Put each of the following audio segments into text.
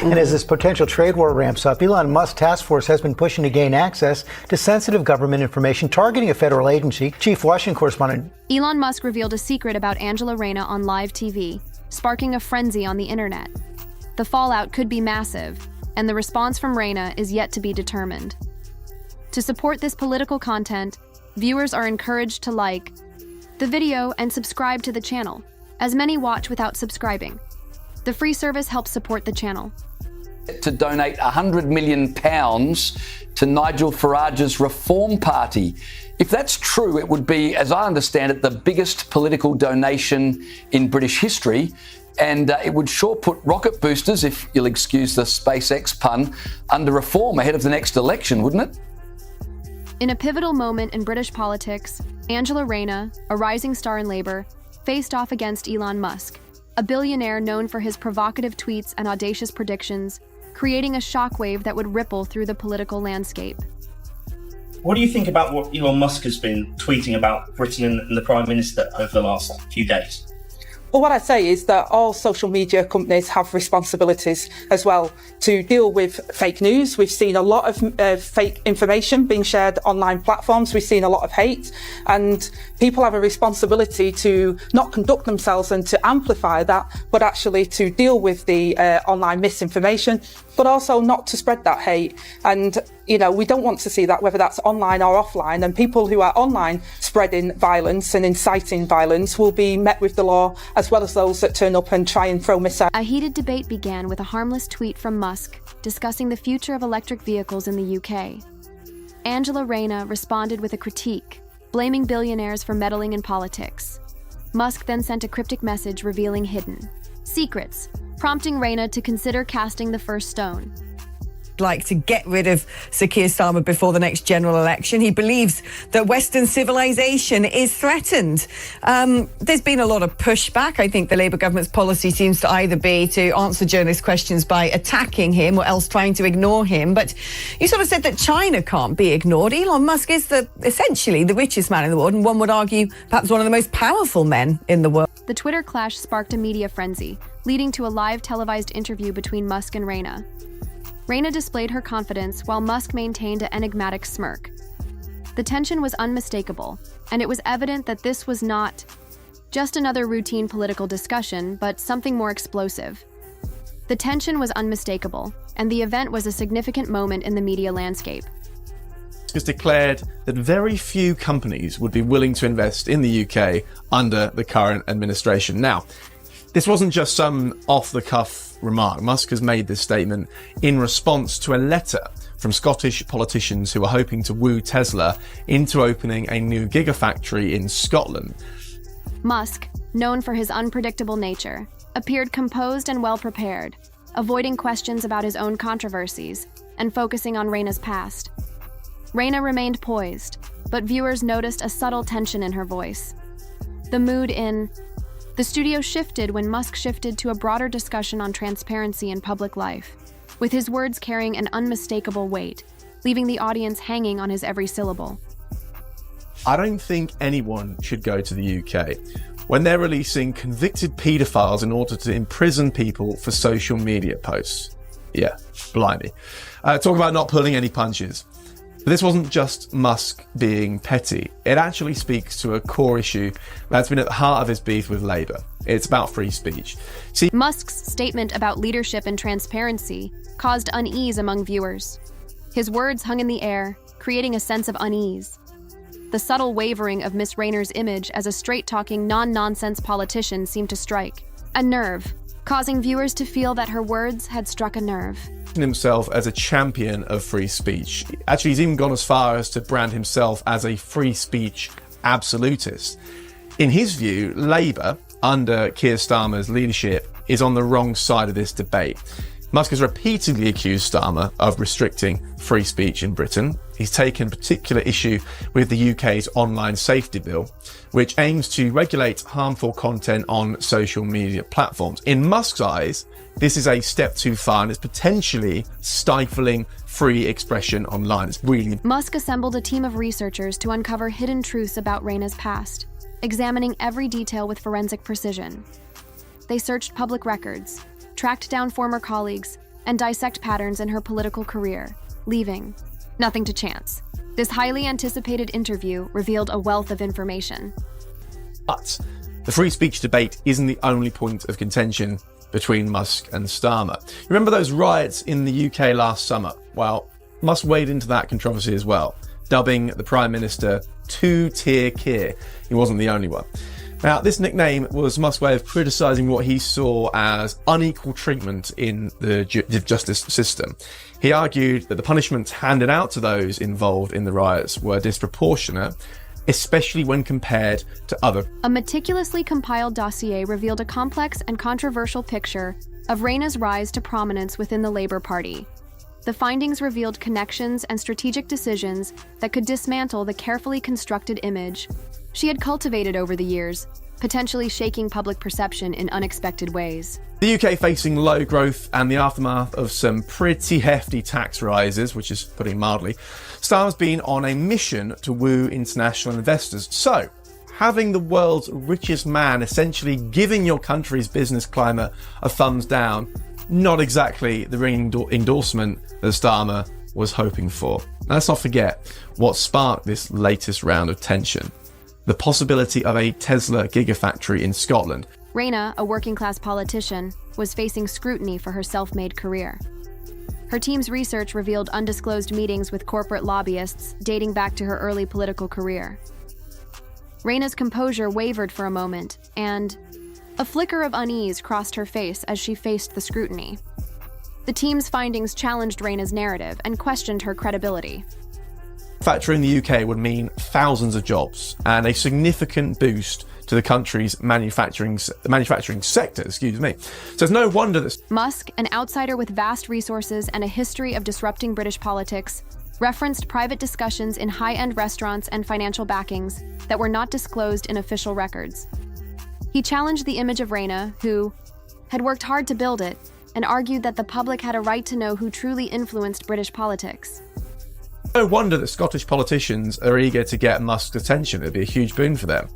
And as this potential trade war ramps up, Elon Musk's task force has been pushing to gain access to sensitive government information targeting a federal agency. Chief Washington correspondent Elon Musk revealed a secret about Angela Rayner on live TV, sparking a frenzy on the internet. The fallout could be massive, and the response from Rayner is yet to be determined. To support this political content, viewers are encouraged to like the video and subscribe to the channel, as many watch without subscribing. The free service helps support the channel. To donate £100 million to Nigel Farage's Reform Party. If that's true, it would be, as I understand it, the biggest political donation in British history. And it would sure put rocket boosters, if you'll excuse the SpaceX pun, under reform ahead of the next election, wouldn't it? In a pivotal moment in British politics, Angela Rayner, a rising star in Labour, faced off against Elon Musk, a billionaire known for his provocative tweets and audacious predictions, creating a shockwave that would ripple through the political landscape. What do you think about what Elon Musk has been tweeting about Britain and the Prime Minister over the last few days? Well, what I'd say is that all social media companies have responsibilities as well to deal with fake news. We've seen a lot of fake information being shared online platforms. We've seen a lot of hate, and people have a responsibility to not conduct themselves and to amplify that, but actually to deal with the online misinformation, but also not to spread that hate. And, you know, we don't want to see that, whether that's online or offline. And people who are online spreading violence and inciting violence will be met with the law, as well as those that turn up and try and throw missiles. A heated debate began with a harmless tweet from Musk discussing the future of electric vehicles in the UK. Angela Rayner responded with a critique, blaming billionaires for meddling in politics. Musk then sent a cryptic message revealing hidden secrets, prompting Rayner to consider casting the first stone. Like to get rid of Sir Keir Starmer before the next general election. He believes that Western civilization is threatened. There's been a lot of pushback. I think the Labour government's policy seems to either be to answer journalists' questions by attacking him or else trying to ignore him. But you sort of said that China can't be ignored. Elon Musk is essentially the richest man in the world, and one would argue perhaps one of the most powerful men in the world. The Twitter clash sparked a media frenzy, leading to a live televised interview between Musk and Rayner. Rayner displayed her confidence while Musk maintained an enigmatic smirk. The tension was unmistakable, and it was evident that this was not just another routine political discussion, but something more explosive. The tension was unmistakable, and the event was a significant moment in the media landscape. Has declared that very few companies would be willing to invest in the UK under the current administration. Now, this wasn't just some off-the-cuff remark. Musk has made this statement in response to a letter from Scottish politicians who are hoping to woo Tesla into opening a new gigafactory in Scotland. Musk, known for his unpredictable nature, appeared composed and well-prepared, avoiding questions about his own controversies and focusing on Rayner's past. Rayner remained poised, but viewers noticed a subtle tension in her voice. The mood in the studio shifted when Musk shifted to a broader discussion on transparency in public life, with his words carrying an unmistakable weight, leaving the audience hanging on his every syllable. I don't think anyone should go to the UK when they're releasing convicted paedophiles in order to imprison people for social media posts. Yeah, blimey. Talk about not pulling any punches. But this wasn't just Musk being petty. It actually speaks to a core issue that's been at the heart of his beef with Labour. It's about free speech. See, Musk's statement about leadership and transparency caused unease among viewers. His words hung in the air, creating a sense of unease. The subtle wavering of Miss Rayner's image as a straight-talking, non-nonsense politician seemed to strike a nerve, causing viewers to feel that her words had struck a nerve. Himself as a champion of free speech. Actually, he's even gone as far as to brand himself as a free speech absolutist. In his view, Labour, under Keir Starmer's leadership, is on the wrong side of this debate. Musk has repeatedly accused Starmer of restricting free speech in Britain. He's taken particular issue with the UK's online safety bill, which aims to regulate harmful content on social media platforms. In Musk's eyes, this is a step too far and it's potentially stifling free expression online. It's really... Musk assembled a team of researchers to uncover hidden truths about Rayner's past, examining every detail with forensic precision. They searched public records, tracked down former colleagues, and dissect patterns in her political career, leaving nothing to chance. This highly anticipated interview revealed a wealth of information. But the free speech debate isn't the only point of contention between Musk and Starmer. Remember those riots in the UK last summer? Well, Musk waded into that controversy as well, dubbing the Prime Minister Two-Tier Keir. He wasn't the only one. Now, this nickname was Musk's way of criticising what he saw as unequal treatment in the justice system. He argued that the punishments handed out to those involved in the riots were disproportionate, especially when compared to other. A meticulously compiled dossier revealed a complex and controversial picture of Rayner's rise to prominence within the Labour Party. The findings revealed connections and strategic decisions that could dismantle the carefully constructed image she had cultivated over the years, potentially shaking public perception in unexpected ways. The UK facing low growth and the aftermath of some pretty hefty tax rises, which is putting it mildly, Starmer's been on a mission to woo international investors. So, having the world's richest man essentially giving your country's business climate a thumbs down, not exactly the ringing endorsement that Starmer was hoping for. Now, let's not forget what sparked this latest round of tension. The possibility of a Tesla gigafactory in Scotland. Rayner, a working-class politician, was facing scrutiny for her self-made career. Her team's research revealed undisclosed meetings with corporate lobbyists dating back to her early political career. Rayner's composure wavered for a moment, and a flicker of unease crossed her face as she faced the scrutiny. The team's findings challenged Rayner's narrative and questioned her credibility. Factory in the UK would mean thousands of jobs and a significant boost to the country's manufacturing sector. So it's no wonder that Musk, an outsider with vast resources and a history of disrupting British politics, referenced private discussions in high-end restaurants and financial backings that were not disclosed in official records. He challenged the image of Rayner, who had worked hard to build it, and argued that the public had a right to know who truly influenced British politics. No wonder that Scottish politicians are eager to get Musk's attention. It'd be a huge boon for them.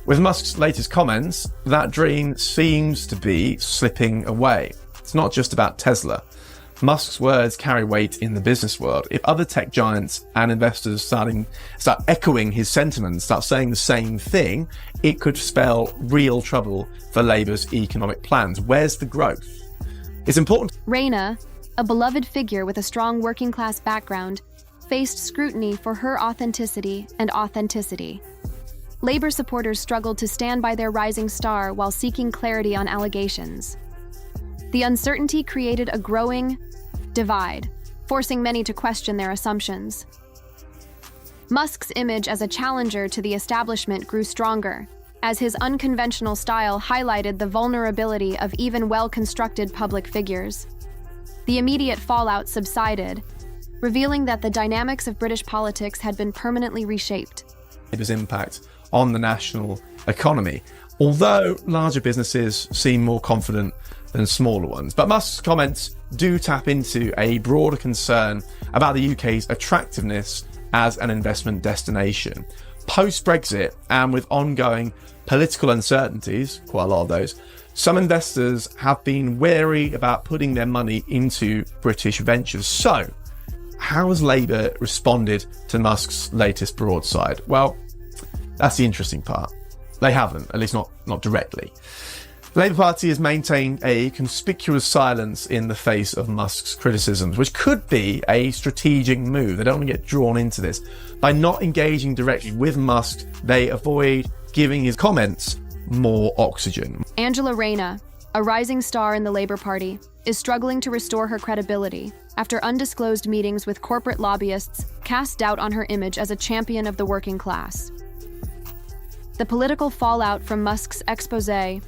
With Musk's latest comments, that dream seems to be slipping away. It's not just about Tesla. Musk's words carry weight in the business world. If other tech giants and investors start echoing his sentiments, start saying the same thing, it could spell real trouble for Labour's economic plans. Where's the growth? It's important. Rayner, a beloved figure with a strong working-class background, faced scrutiny for her authenticity. Labour supporters struggled to stand by their rising star while seeking clarity on allegations. The uncertainty created a growing divide, forcing many to question their assumptions. Musk's image as a challenger to the establishment grew stronger, as his unconventional style highlighted the vulnerability of even well-constructed public figures. The immediate fallout subsided, revealing that the dynamics of British politics had been permanently reshaped. Labour's impact on the national economy, although larger businesses seem more confident than smaller ones. But Musk's comments do tap into a broader concern about the UK's attractiveness as an investment destination. Post-Brexit, and with ongoing political uncertainties, quite a lot of those, some investors have been wary about putting their money into British ventures. So, how has Labour responded to Musk's latest broadside? Well, that's the interesting part. They haven't, at least not directly. The Labour Party has maintained a conspicuous silence in the face of Musk's criticisms, which could be a strategic move. They don't want to get drawn into this. By not engaging directly with Musk, they avoid giving his comments more oxygen. Angela Rayner, a rising star in the Labour Party, is struggling to restore her credibility after undisclosed meetings with corporate lobbyists cast doubt on her image as a champion of the working class. The political fallout from Musk's exposé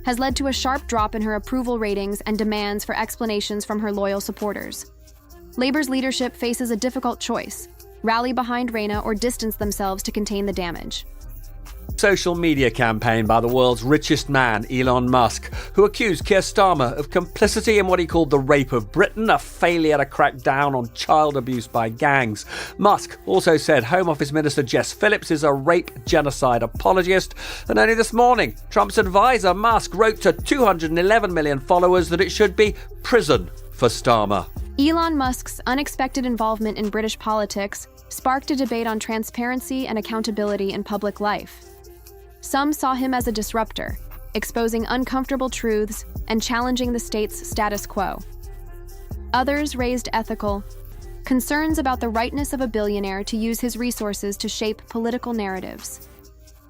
has led to a sharp drop in her approval ratings and demands for explanations from her loyal supporters. Labour's leadership faces a difficult choice: rally behind Rayner or distance themselves to contain the damage. Social media campaign by the world's richest man, Elon Musk, who accused Keir Starmer of complicity in what he called the rape of Britain, a failure to crack down on child abuse by gangs. Musk also said Home Office Minister Jess Phillips is a rape genocide apologist. And only this morning, Trump's advisor Musk wrote to 211 million followers that it should be prison for Starmer. Elon Musk's unexpected involvement in British politics sparked a debate on transparency and accountability in public life. Some saw him as a disruptor, exposing uncomfortable truths and challenging the state's status quo. Others raised ethical concerns about the rightness of a billionaire to use his resources to shape political narratives.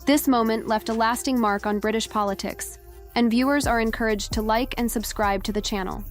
This moment left a lasting mark on British politics, and viewers are encouraged to like and subscribe to the channel.